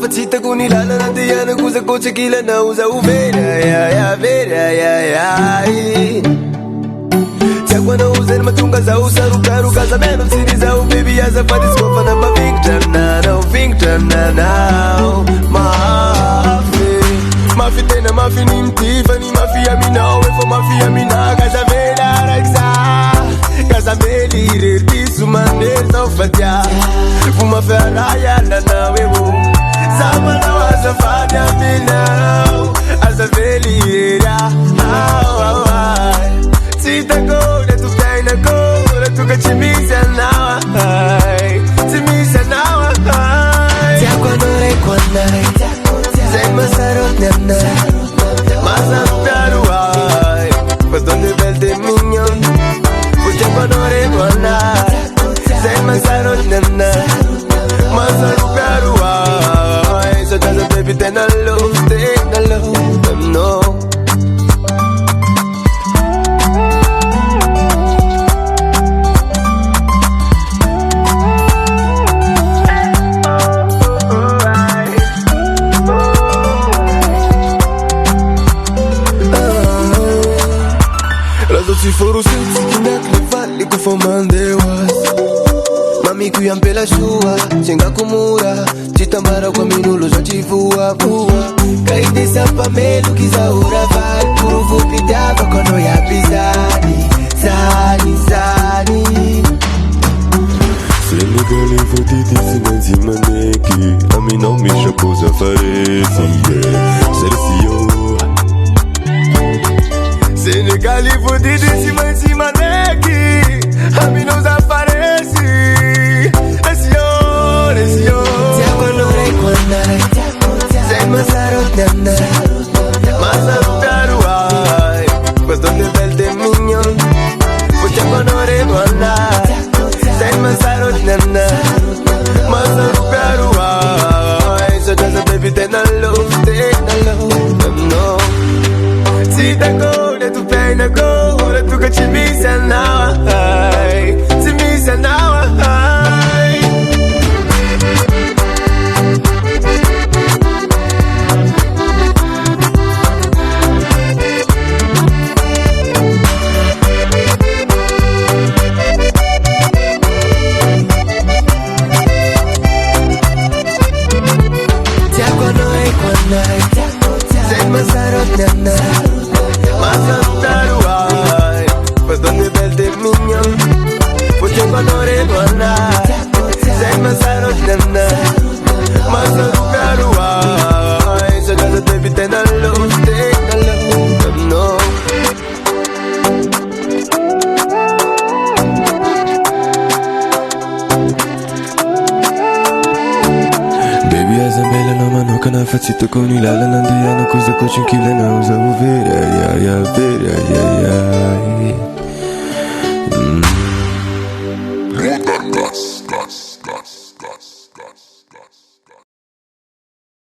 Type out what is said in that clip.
Napacita con il lala nandiano Kusa kocha kila na usa uvera ya vera ya Chakwa na uzer matunga za usa ruka Sabendo msiniza baby ya safari skofa na pa Victor na now Mafi tena mafi ni mtifani Mafi ya mina owe for mafi ya mina Kaza vela raksa Kaza meli rertisu maner saufatia Fuma ferraya na nawewo Sama na wasa fanya mina Asa veli era Sita go na tu play na go Na tu kachimisa nawa Chimisa nawa Tiakwa nore kwa nai Zay masarot na Masarot daruay Pues donde verte miñón Pues tiakwa nore kwa nai Zay masarot na Masarot daruay So just a baby then I love them no Si foru sensi kinak le vali ku fomandewas Mami kuyampela shua Chenga kumura Chitambara kwa minulo za chivua Kaide sapa melu kizaura vali Puruvu pitava kono ya pizani Zani Senegal foditi sinanzi maneki Ami não me chapos a faresi Sercio Senegal foditi sinanzi maneki Ami não aparece Esio Tiakwa nore kwa nai Zay masarot na Masarot daruay Pues donde verte miñón Pues tiakwa nore kwa nai Zay masarot na Masarot daruay So just a baby then I love them no Sita go na tu play na go Na tu kachimisa nawa Chimisa nawa Tiakwa nore kwa nai Zay masarot na Masarot daruay Pues donde verte miñón Pues tiakwa nore kwa nai Zay masarot na Masarot daruay So just a baby then I love them no Baby Azambela na manoka na facita con il lala nandiano Cosa coach kila na usa uvera ya vera